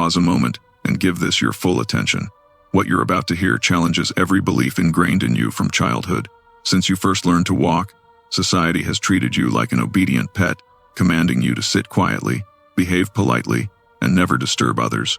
Pause a moment and give this your full attention. What you're about to hear challenges every belief ingrained in you from childhood. Since you first learned to walk, society has treated you like an obedient pet, commanding you to sit quietly, behave politely, and never disturb others.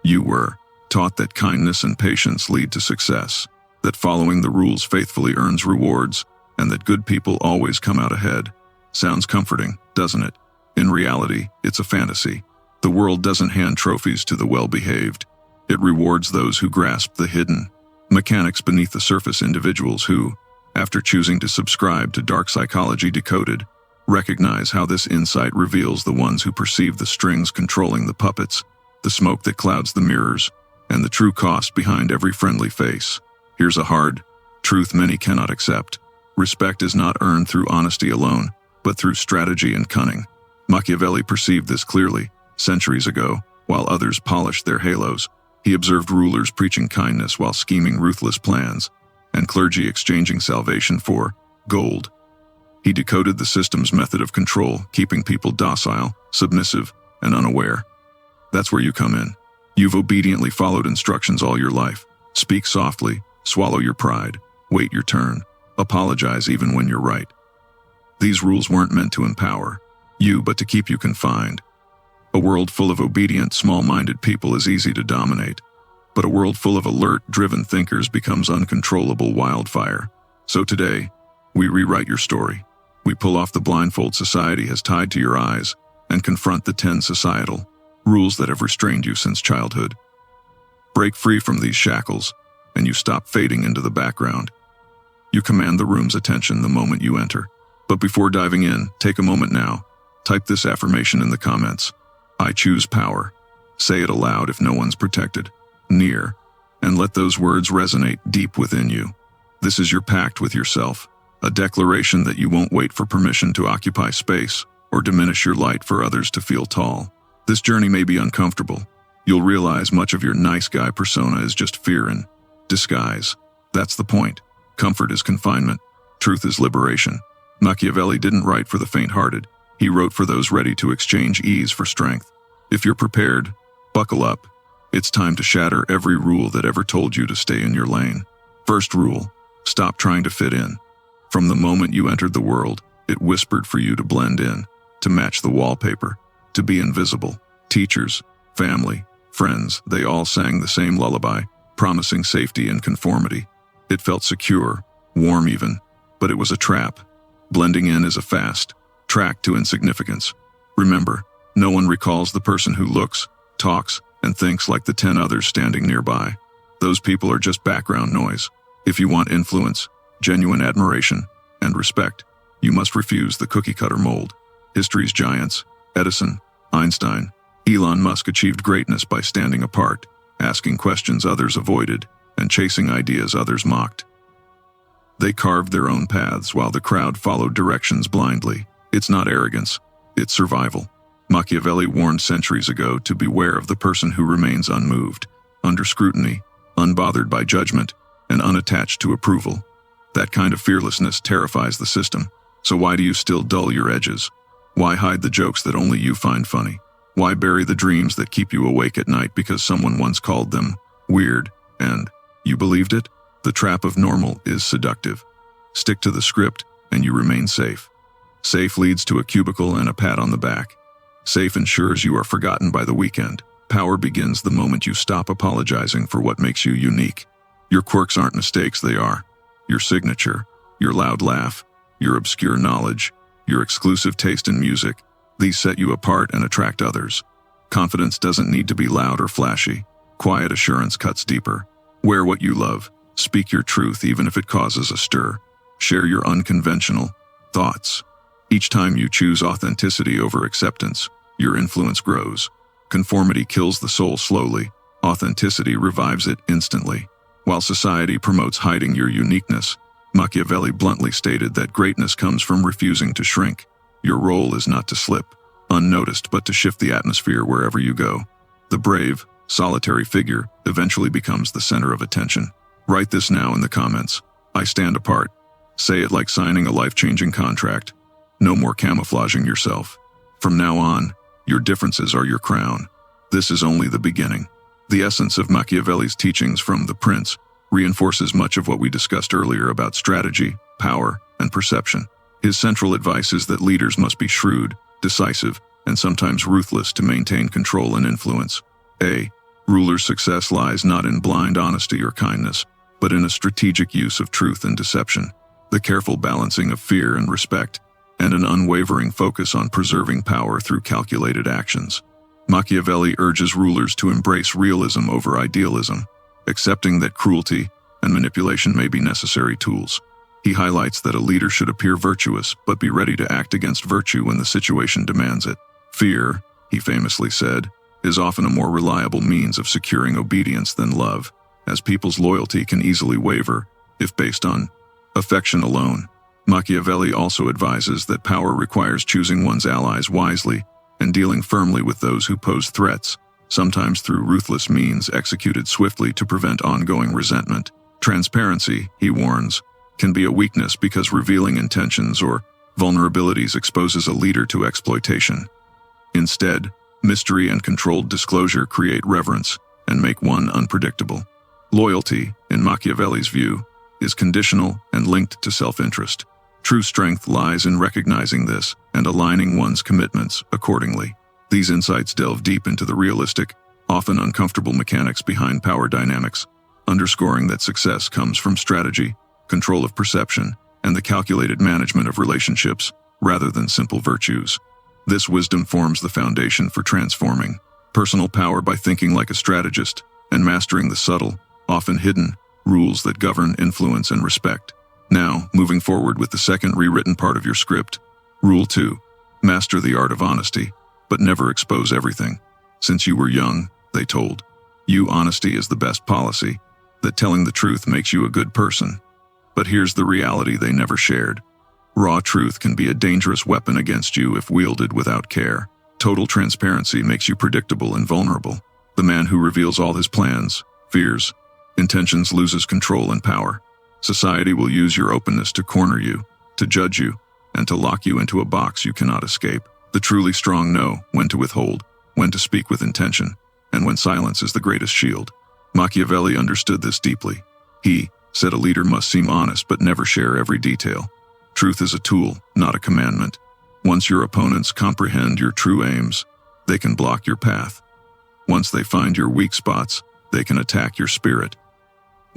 You were taught that kindness and patience lead to success, that following the rules faithfully earns rewards, and that good people always come out ahead. Sounds comforting, doesn't it? In reality, it's a fantasy. The world doesn't hand trophies to the well-behaved. It rewards those who grasp the hidden mechanics beneath the surface, individuals who, after choosing to subscribe to dark psychology decoded, recognize how this insight reveals the ones who perceive the strings controlling the puppets, the smoke that clouds the mirrors, and the true cost behind every friendly face. Here's a hard truth many cannot accept. Respect is not earned through honesty alone, but through strategy and cunning. Machiavelli perceived this clearly, centuries ago, while others polished their halos. He observed rulers preaching kindness while scheming ruthless plans, and clergy exchanging salvation for gold. He decoded the system's method of control, keeping people docile, submissive, and unaware. That's where you come in. You've obediently followed instructions all your life. Speak softly, swallow your pride, wait your turn, apologize even when you're right. These rules weren't meant to empower you, but to keep you confined. A world full of obedient, small-minded people is easy to dominate, but a world full of alert, driven thinkers becomes uncontrollable wildfire. So today, we rewrite your story. We pull off the blindfold society has tied to your eyes and confront the 10 societal rules that have restrained you since childhood. Break free from these shackles, and you stop fading into the background. You command the room's attention the moment you enter. But before diving in, take a moment now. Type this affirmation in the comments. I choose power. Say it aloud if no one's protected, near, and let those words resonate deep within you. This is your pact with yourself, a declaration that you won't wait for permission to occupy space or diminish your light for others to feel tall. This journey may be uncomfortable. You'll realize much of your nice guy persona is just fear in disguise. That's the point. Comfort is confinement. Truth is liberation. Machiavelli didn't write for the faint-hearted. He wrote for those ready to exchange ease for strength. If you're prepared, buckle up. It's time to shatter every rule that ever told you to stay in your lane. First rule, stop trying to fit in. From the moment you entered the world, it whispered for you to blend in, to match the wallpaper, to be invisible. Teachers, family, friends, they all sang the same lullaby, promising safety and conformity. It felt secure, warm even, but it was a trap. Blending in is a fast track to insignificance. Remember, no one recalls the person who looks, talks, and thinks like the 10 others standing nearby. Those people are just background noise. If you want influence, genuine admiration, and respect, you must refuse the cookie-cutter mold. History's giants, Edison, Einstein, Elon Musk achieved greatness by standing apart, asking questions others avoided, and chasing ideas others mocked. They carved their own paths while the crowd followed directions blindly. It's not arrogance, it's survival. Machiavelli warned centuries ago to beware of the person who remains unmoved, under scrutiny, unbothered by judgment, and unattached to approval. That kind of fearlessness terrifies the system. So why do you still dull your edges? Why hide the jokes that only you find funny? Why bury the dreams that keep you awake at night because someone once called them weird, and you believed it? The trap of normal is seductive. Stick to the script, and you remain safe. Safe leads to a cubicle and a pat on the back. Safe ensures you are forgotten by the weekend. Power begins the moment you stop apologizing for what makes you unique. Your quirks aren't mistakes, they are. Your signature, your loud laugh, your obscure knowledge, your exclusive taste in music. These set you apart and attract others. Confidence doesn't need to be loud or flashy. Quiet assurance cuts deeper. Wear what you love. Speak your truth even if it causes a stir. Share your unconventional thoughts. Each time you choose authenticity over acceptance, your influence grows. Conformity kills the soul slowly. Authenticity revives it instantly. While society promotes hiding your uniqueness, Machiavelli bluntly stated that greatness comes from refusing to shrink. Your role is not to slip unnoticed, but to shift the atmosphere wherever you go. The brave, solitary figure eventually becomes the center of attention. Write this now in the comments. I stand apart. Say it like signing a life-changing contract. No more camouflaging yourself. From now on, your differences are your crown. This is only the beginning. The essence of Machiavelli's teachings from The Prince reinforces much of what we discussed earlier about strategy, power, and perception. His central advice is that leaders must be shrewd, decisive, and sometimes ruthless to maintain control and influence. A ruler's success lies not in blind honesty or kindness, but in a strategic use of truth and deception, the careful balancing of fear and respect, and an unwavering focus on preserving power through calculated actions. Machiavelli urges rulers to embrace realism over idealism, accepting that cruelty and manipulation may be necessary tools. He highlights that a leader should appear virtuous but be ready to act against virtue when the situation demands it. Fear, he famously said, is often a more reliable means of securing obedience than love, as people's loyalty can easily waver if based on affection alone. Machiavelli also advises that power requires choosing one's allies wisely and dealing firmly with those who pose threats, sometimes through ruthless means executed swiftly to prevent ongoing resentment. Transparency, he warns, can be a weakness because revealing intentions or vulnerabilities exposes a leader to exploitation. Instead, mystery and controlled disclosure create reverence and make one unpredictable. Loyalty, in Machiavelli's view, is conditional and linked to self-interest. True strength lies in recognizing this and aligning one's commitments accordingly. These insights delve deep into the realistic, often uncomfortable mechanics behind power dynamics, underscoring that success comes from strategy, control of perception, and the calculated management of relationships, rather than simple virtues. This wisdom forms the foundation for transforming personal power by thinking like a strategist and mastering the subtle, often hidden, rules that govern influence and respect. Now, moving forward with the second rewritten part of your script. Rule 2. Master the art of honesty, but never expose everything. Since you were young, they told you honesty is the best policy, that telling the truth makes you a good person. But here's the reality they never shared. Raw truth can be a dangerous weapon against you if wielded without care. Total transparency makes you predictable and vulnerable. The man who reveals all his plans, fears, intentions loses control and power. Society will use your openness to corner you, to judge you, and to lock you into a box you cannot escape. The truly strong know when to withhold, when to speak with intention, and when silence is the greatest shield. Machiavelli understood this deeply. He said a leader must seem honest but never share every detail. Truth is a tool, not a commandment. Once your opponents comprehend your true aims, they can block your path. Once they find your weak spots, they can attack your spirit.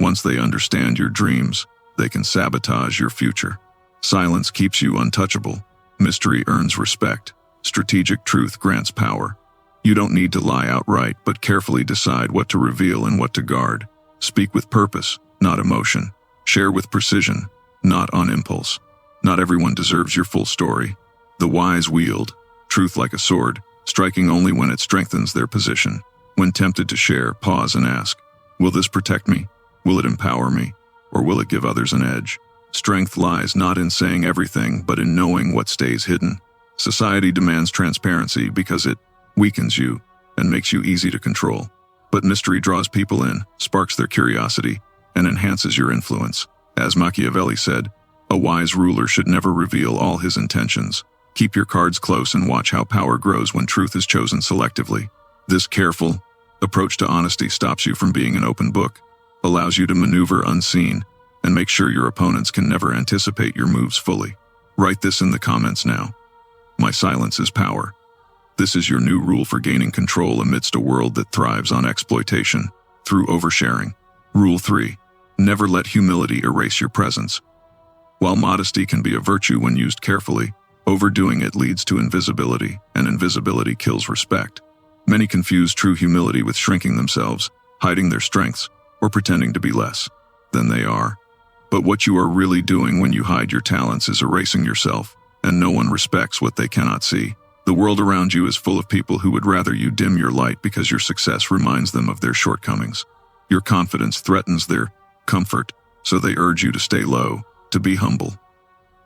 Once they understand your dreams, they can sabotage your future. Silence keeps you untouchable. Mystery earns respect. Strategic truth grants power. You don't need to lie outright, but carefully decide what to reveal and what to guard. Speak with purpose, not emotion. Share with precision, not on impulse. Not everyone deserves your full story. The wise wield truth like a sword, striking only when it strengthens their position. When tempted to share, pause and ask, will this protect me? Will it empower me? Or will it give others an edge? Strength lies not in saying everything, but in knowing what stays hidden. Society demands transparency because it weakens you and makes you easy to control. But mystery draws people in, sparks their curiosity, and enhances your influence. As Machiavelli said, a wise ruler should never reveal all his intentions. Keep your cards close and watch how power grows when truth is chosen selectively. This careful approach to honesty stops you from being an open book, allows you to maneuver unseen, and make sure your opponents can never anticipate your moves fully. Write this in the comments now. My silence is power. This is your new rule for gaining control amidst a world that thrives on exploitation through oversharing. Rule 3. Never let humility erase your presence. While modesty can be a virtue when used carefully, overdoing it leads to invisibility, and invisibility kills respect. Many confuse true humility with shrinking themselves, hiding their strengths, or pretending to be less than they are. But what you are really doing when you hide your talents is erasing yourself, and no one respects what they cannot see. The world around you is full of people who would rather you dim your light because your success reminds them of their shortcomings. Your confidence threatens their comfort, so they urge you to stay low, to be humble.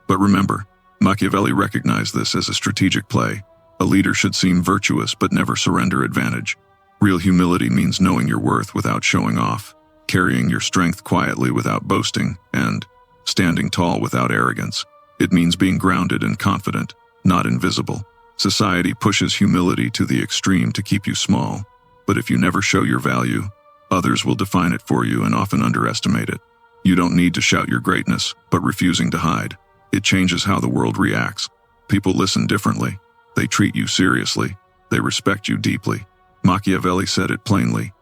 But remember, Machiavelli recognized this as a strategic play. A leader should seem virtuous but never surrender advantage. Real humility means knowing your worth without showing off, carrying your strength quietly without boasting, and standing tall without arrogance. It means being grounded and confident, not invisible. Society pushes humility to the extreme to keep you small, But if you never show your value, others will define it for you and often underestimate it. You don't need to shout your greatness, but refusing to hide. It changes how the world reacts. People listen differently. They treat you seriously. They respect you deeply. Machiavelli said it plainly.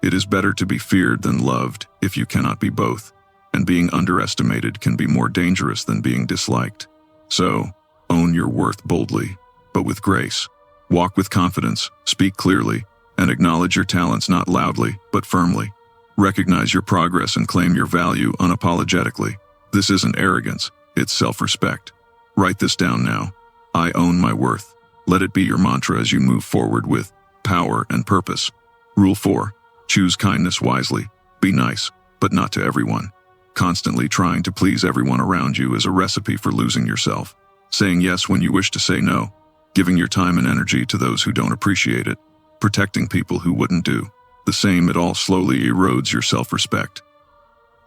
It is better to be feared than loved if you cannot be both. And being underestimated can be more dangerous than being disliked. So, own your worth boldly, but with grace. Walk with confidence, speak clearly, and acknowledge your talents not loudly, but firmly. Recognize your progress and claim your value unapologetically. This isn't arrogance, it's self-respect. Write this down now. I own my worth. Let it be your mantra as you move forward with power and purpose. Rule 4. Choose kindness wisely. Be nice, but not to everyone. Constantly trying to please everyone around you is a recipe for losing yourself. Saying yes when you wish to say no. Giving your time and energy to those who don't appreciate it. Protecting people who wouldn't do the same. It all slowly erodes your self-respect.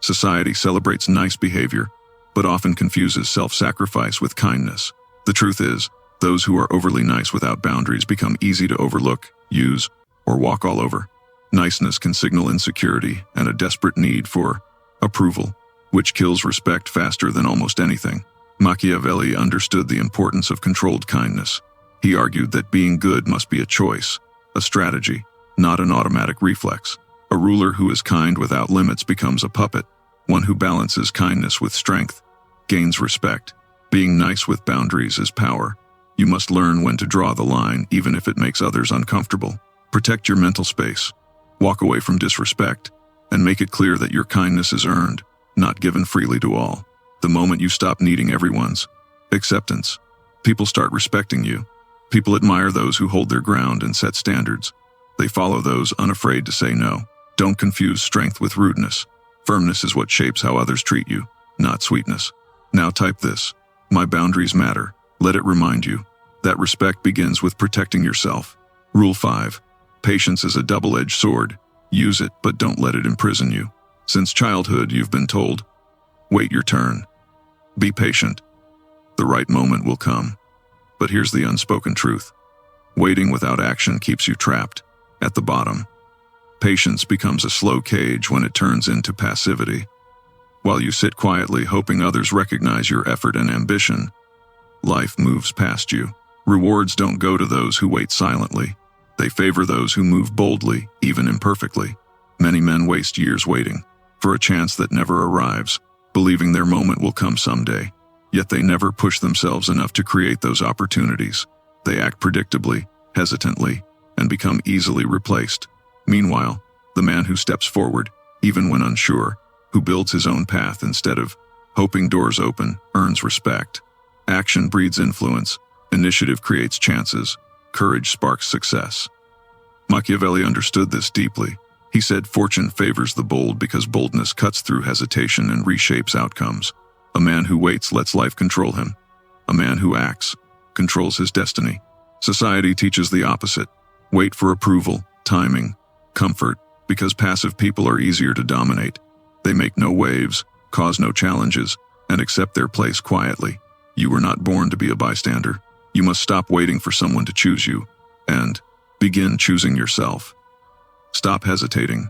Society celebrates nice behavior, but often confuses self-sacrifice with kindness. The truth is, those who are overly nice without boundaries become easy to overlook, use, or walk all over. Niceness can signal insecurity and a desperate need for approval, which kills respect faster than almost anything. Machiavelli understood the importance of controlled kindness. He argued that being good must be a choice, a strategy, not an automatic reflex. A ruler who is kind without limits becomes a puppet. One who balances kindness with strength gains respect. Being nice with boundaries is power. You must learn when to draw the line, even if it makes others uncomfortable. Protect your mental space. Walk away from disrespect, and make it clear that your kindness is earned, not given freely to all. The moment you stop needing everyone's acceptance, people start respecting you. People admire those who hold their ground and set standards. They follow those unafraid to say no. Don't confuse strength with rudeness. Firmness is what shapes how others treat you, not sweetness. Now type this. My boundaries matter. Let it remind you that respect begins with protecting yourself. Rule 5. Patience is a double-edged sword. Use it, but don't let it imprison you. Since childhood, you've been told, wait your turn. Be patient. The right moment will come. But here's the unspoken truth. Waiting without action keeps you trapped at the bottom. Patience becomes a slow cage when it turns into passivity. While you sit quietly hoping others recognize your effort and ambition, life moves past you. Rewards don't go to those who wait silently. They favor those who move boldly, even imperfectly. Many men waste years waiting for a chance that never arrives, believing their moment will come someday. Yet they never push themselves enough to create those opportunities. They act predictably, hesitantly, and become easily replaced. Meanwhile, the man who steps forward, even when unsure, who builds his own path instead of hoping doors open, earns respect. Action breeds influence. Initiative creates chances. Courage sparks success. Machiavelli understood this deeply. He said fortune favors the bold because boldness cuts through hesitation and reshapes outcomes. A man who waits lets life control him. A man who acts controls his destiny. Society teaches the opposite. Wait for approval, timing, comfort, because passive people are easier to dominate. They make no waves, cause no challenges, and accept their place quietly. You were not born to be a bystander. You must stop waiting for someone to choose you, and begin choosing yourself. Stop hesitating.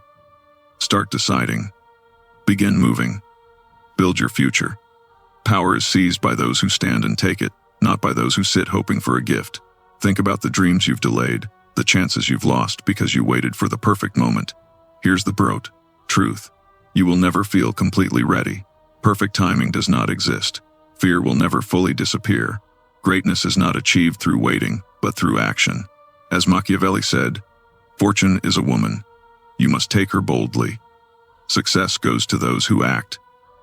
Start deciding. Begin moving. Build your future. Power is seized by those who stand and take it, not by those who sit hoping for a gift. Think about the dreams you've delayed, the chances you've lost because you waited for the perfect moment. Here's the brute truth. You will never feel completely ready. Perfect timing does not exist. Fear will never fully disappear. Greatness is not achieved through waiting, but through action. As Machiavelli said, fortune is a woman. You must take her boldly. Success goes to those who act,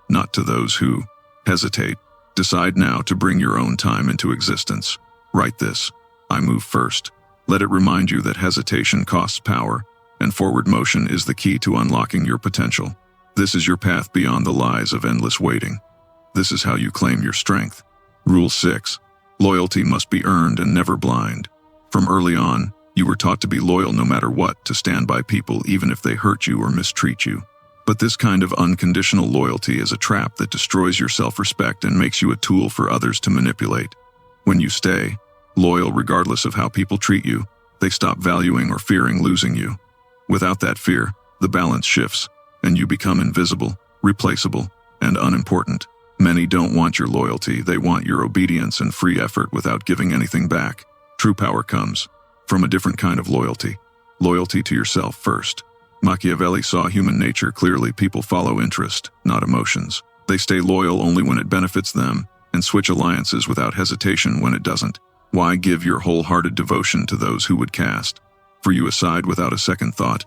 not to those who hesitate. Decide now to bring your own time into existence. Write this. I move first. Let it remind you that hesitation costs power, and forward motion is the key to unlocking your potential. This is your path beyond the lies of endless waiting. This is how you claim your strength. Rule 6. Loyalty must be earned and never blind. From early on, you were taught to be loyal no matter what, to stand by people even if they hurt you or mistreat you. But this kind of unconditional loyalty is a trap that destroys your self-respect and makes you a tool for others to manipulate. When you stay loyal regardless of how people treat you, they stop valuing or fearing losing you. Without that fear, the balance shifts, and you become invisible, replaceable, and unimportant. Many don't want your loyalty, they want your obedience and free effort without giving anything back. True power comes from a different kind of loyalty. Loyalty to yourself first. Machiavelli saw human nature clearly. People follow interest, not emotions. They stay loyal only when it benefits them, and switch alliances without hesitation when it doesn't. Why give your wholehearted devotion to those who would cast for you aside without a second thought?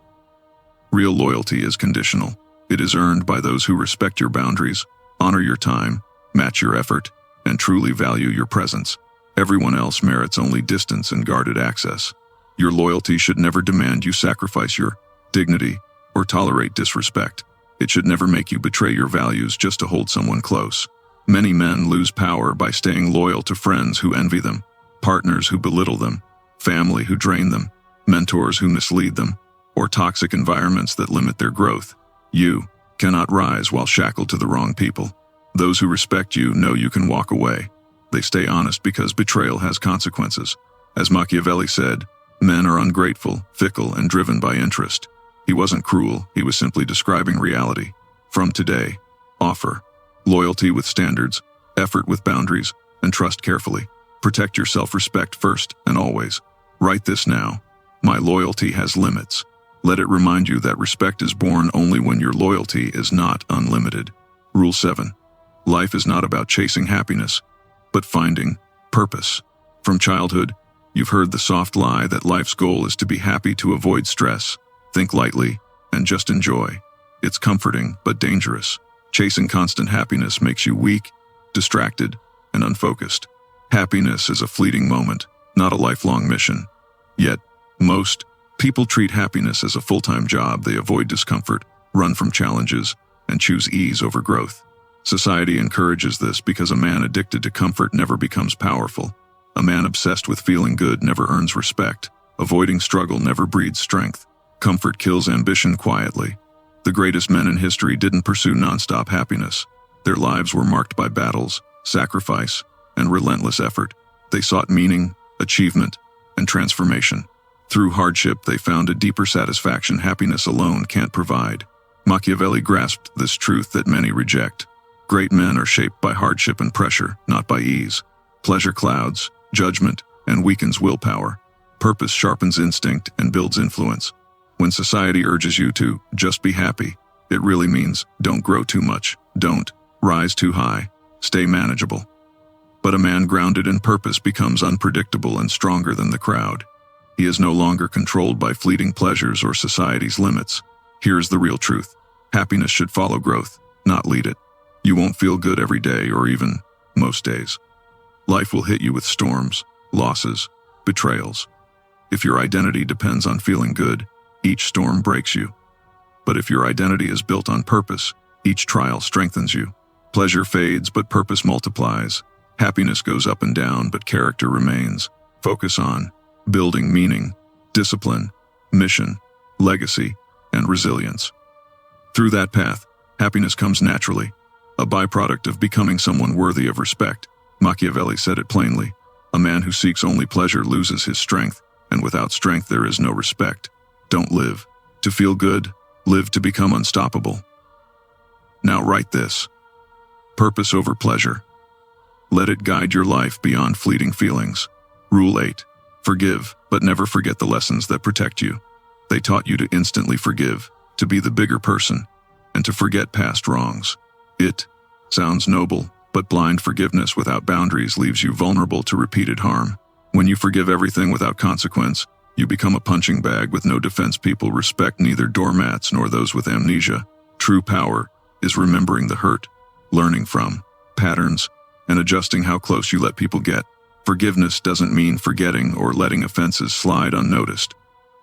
Real loyalty is conditional. It is earned by those who respect your boundaries, honor your time, match your effort, and truly value your presence. Everyone else merits only distance and guarded access. Your loyalty should never demand you sacrifice your dignity or tolerate disrespect. It should never make you betray your values just to hold someone close. Many men lose power by staying loyal to friends who envy them, partners who belittle them, family who drain them, mentors who mislead them, or toxic environments that limit their growth. You cannot rise while shackled to the wrong people. Those who respect you know you can walk away. They stay honest because betrayal has consequences. As Machiavelli said, men are ungrateful, fickle, and driven by interest. He wasn't cruel, he was simply describing reality. From today, offer loyalty with standards, effort with boundaries, and trust carefully. Protect your self-respect first and always. Write this now. My loyalty has limits. Let it remind you that respect is born only when your loyalty is not unlimited. Rule 7. Life is not about chasing happiness, but finding purpose. From childhood, you've heard the soft lie that life's goal is to be happy to avoid stress, think lightly, and just enjoy. It's comforting, but dangerous. Chasing constant happiness makes you weak, distracted, and unfocused. Happiness is a fleeting moment, not a lifelong mission. Yet, most people treat happiness as a full-time job. They avoid discomfort, run from challenges, and choose ease over growth. Society encourages this because a man addicted to comfort never becomes powerful. A man obsessed with feeling good never earns respect. Avoiding struggle never breeds strength. Comfort kills ambition quietly. The greatest men in history didn't pursue nonstop happiness. Their lives were marked by battles, sacrifice, and relentless effort. They sought meaning, achievement, and transformation. Through hardship, they found a deeper satisfaction happiness alone can't provide. Machiavelli grasped this truth that many reject. Great men are shaped by hardship and pressure, not by ease. Pleasure clouds judgment and weakens willpower. Purpose sharpens instinct and builds influence. When society urges you to just be happy, it really means don't grow too much, don't rise too high, stay manageable. But a man grounded in purpose becomes unpredictable and stronger than the crowd. He is no longer controlled by fleeting pleasures or society's limits. Here's the real truth. Happiness should follow growth, not lead it. You won't feel good every day or even most days. Life will hit you with storms, losses, betrayals. If your identity depends on feeling good, each storm breaks you. But if your identity is built on purpose, each trial strengthens you. Pleasure fades, but purpose multiplies. Happiness goes up and down, but character remains. Focus on building meaning, discipline, mission, legacy, and resilience. Through that path, happiness comes naturally, a byproduct of becoming someone worthy of respect. Machiavelli said it plainly. A man who seeks only pleasure loses his strength, and without strength there is no respect. Don't live to feel good, live to become unstoppable. Now write this. Purpose over pleasure. Let it guide your life beyond fleeting feelings. Rule 8. Forgive, but never forget the lessons that protect you. They taught you to instantly forgive, to be the bigger person, and to forget past wrongs. It sounds noble, but blind forgiveness without boundaries leaves you vulnerable to repeated harm. When you forgive everything without consequence, you become a punching bag with no defense. People respect neither doormats nor those with amnesia. True power is remembering the hurt, learning from patterns, and adjusting how close you let people get. Forgiveness doesn't mean forgetting or letting offenses slide unnoticed.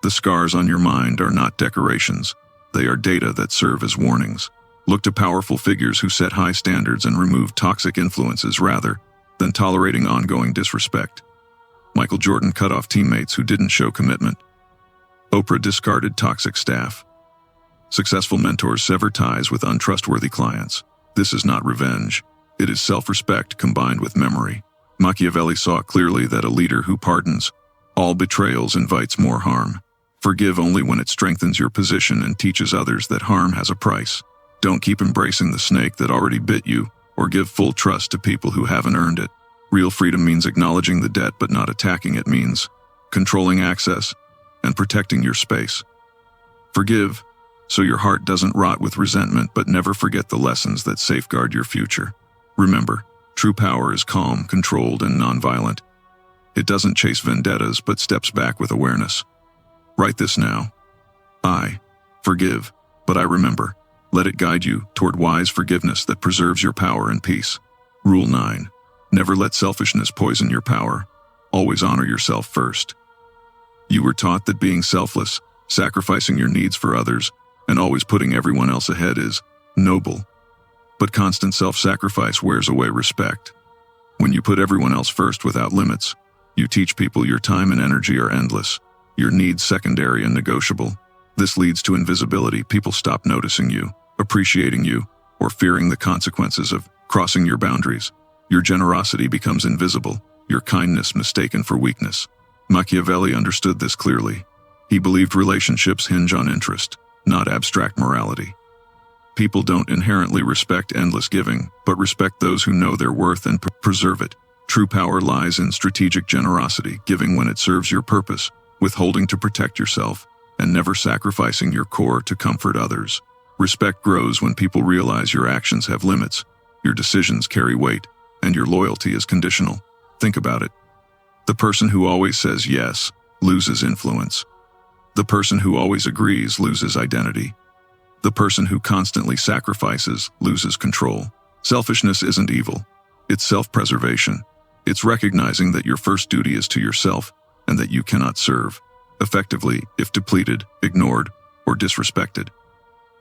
The scars on your mind are not decorations. They are data that serve as warnings. Look to powerful figures who set high standards and remove toxic influences rather than tolerating ongoing disrespect. Michael Jordan cut off teammates who didn't show commitment. Oprah discarded toxic staff. Successful mentors sever ties with untrustworthy clients. This is not revenge. It is self-respect combined with memory. Machiavelli saw clearly that a leader who pardons all betrayals invites more harm. Forgive only when it strengthens your position and teaches others that harm has a price. Don't keep embracing the snake that already bit you, or give full trust to people who haven't earned it. Real freedom means acknowledging the debt but not attacking it, means controlling access and protecting your space. Forgive, so your heart doesn't rot with resentment, but never forget the lessons that safeguard your future. Remember, true power is calm, controlled, and nonviolent. It doesn't chase vendettas but steps back with awareness. Write this now. I forgive, but I remember. Let it guide you toward wise forgiveness that preserves your power and peace. Rule 9. Never let selfishness poison your power. Always honor yourself first. You were taught that being selfless, sacrificing your needs for others, and always putting everyone else ahead is noble. But constant self-sacrifice wears away respect. When you put everyone else first without limits, you teach people your time and energy are endless, your needs secondary and negotiable. This leads to invisibility. People stop noticing you, appreciating you, or fearing the consequences of crossing your boundaries. Your generosity becomes invisible, your kindness mistaken for weakness. Machiavelli understood this clearly. He believed relationships hinge on interest, not abstract morality. People don't inherently respect endless giving, but respect those who know their worth and preserve it. True power lies in strategic generosity, giving when it serves your purpose, withholding to protect yourself, and never sacrificing your core to comfort others. Respect grows when people realize your actions have limits, your decisions carry weight, and your loyalty is conditional. Think about it. The person who always says yes loses influence. The person who always agrees loses identity. The person who constantly sacrifices loses control. Selfishness isn't evil. It's self-preservation. It's recognizing that your first duty is to yourself and that you cannot serve effectively if depleted, ignored, or disrespected.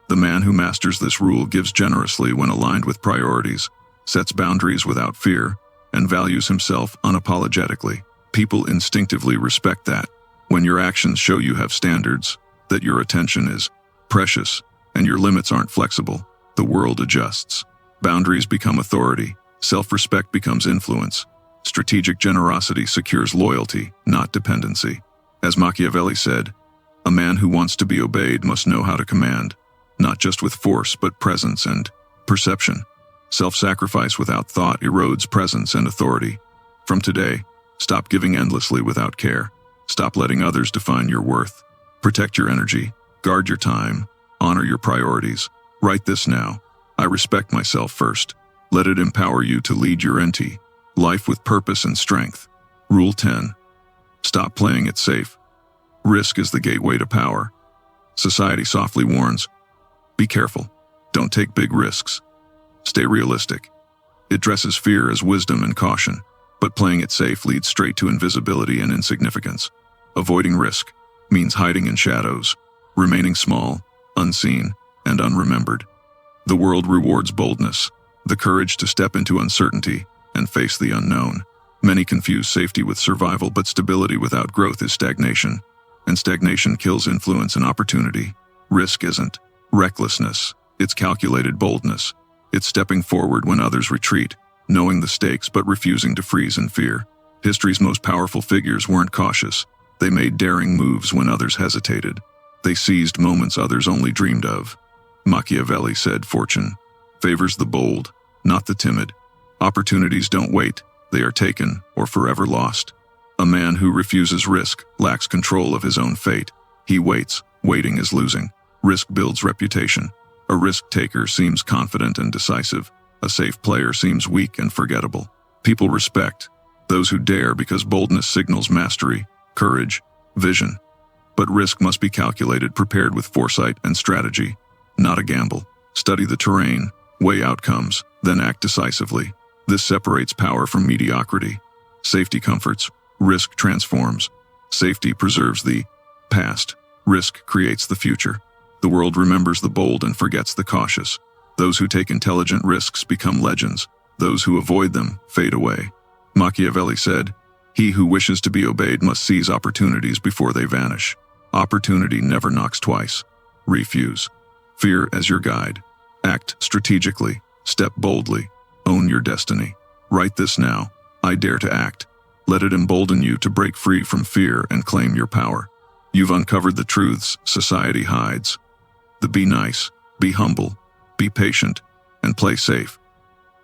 The man who masters this rule gives generously when aligned with priorities, sets boundaries without fear, and values himself unapologetically. People instinctively respect that. When your actions show you have standards, that your attention is precious, and your limits aren't flexible, the world adjusts. Boundaries become authority, self-respect becomes influence. Strategic generosity secures loyalty, not dependency. As Machiavelli said, a man who wants to be obeyed must know how to command, not just with force but presence and perception. Self-sacrifice without thought erodes presence and authority. From today, stop giving endlessly without care. Stop letting others define your worth. Protect your energy, guard your time, honor your priorities. Write this now. I respect myself first. Let it empower you to lead your life with purpose and strength. Rule 10. Stop playing it safe. Risk is the gateway to power. Society softly warns, be careful. Don't take big risks. Stay realistic. It dresses fear as wisdom and caution, but playing it safe leads straight to invisibility and insignificance. Avoiding risk means hiding in shadows, remaining small, unseen, and unremembered. The world rewards boldness, the courage to step into uncertainty and face the unknown. Many confuse safety with survival, but stability without growth is stagnation, and stagnation kills influence and opportunity. Risk isn't recklessness, it's calculated boldness. It's stepping forward when others retreat, knowing the stakes but refusing to freeze in fear. History's most powerful figures weren't cautious. They made daring moves when others hesitated. They seized moments others only dreamed of. Machiavelli said, "Fortune favors the bold, not the timid. Opportunities don't wait, they are taken or forever lost. A man who refuses risk lacks control of his own fate. He waits, waiting is losing. Risk builds reputation. A risk-taker seems confident and decisive. A safe player seems weak and forgettable. People respect those who dare because boldness signals mastery, courage, vision. But risk must be calculated, prepared with foresight and strategy, not a gamble. Study the terrain, weigh outcomes, then act decisively. This separates power from mediocrity. Safety comforts, risk transforms. Safety preserves the past, risk creates the future. The world remembers the bold and forgets the cautious. Those who take intelligent risks become legends. Those who avoid them fade away. Machiavelli said, "He who wishes to be obeyed must seize opportunities before they vanish." Opportunity never knocks twice. Refuse. Fear as your guide. Act strategically. Step boldly. Own your destiny. Write this now. I dare to act. Let it embolden you to break free from fear and claim your power. You've uncovered the truths society hides. The be nice, be humble, be patient, and play safe.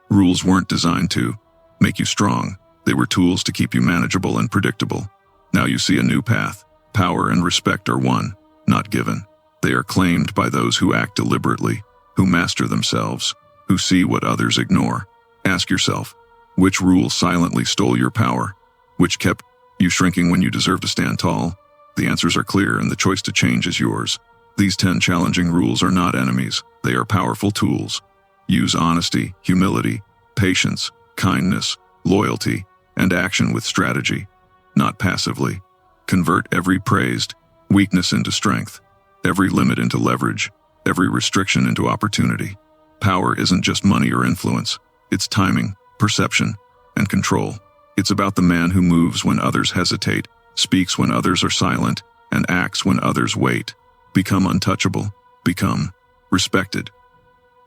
Rules weren't designed to make you strong. They were tools to keep you manageable and predictable. Now you see a new path. Power and respect are won, not given. They are claimed by those who act deliberately, who master themselves, who see what others ignore. Ask yourself, which rule silently stole your power? Which kept you shrinking when you deserve to stand tall? The answers are clear and the choice to change is yours. These 10 challenging rules are not enemies. They are powerful tools. Use honesty, humility, patience, kindness, loyalty, and action with strategy, not passively. Convert every praised weakness into strength, every limit into leverage, every restriction into opportunity. Power isn't just money or influence. It's timing, perception, and control. It's about the man who moves when others hesitate, speaks when others are silent, and acts when others wait. Become untouchable. Become respected.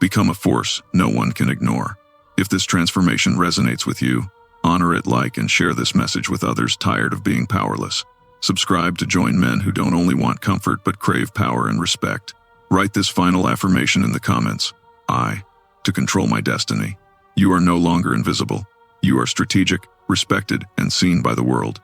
Become a force no one can ignore. If this transformation resonates with you, honor it, like, and share this message with others tired of being powerless. Subscribe to join men who don't only want comfort but crave power and respect. Write this final affirmation in the comments. To control my destiny. You are no longer invisible. You are strategic, respected, and seen by the world.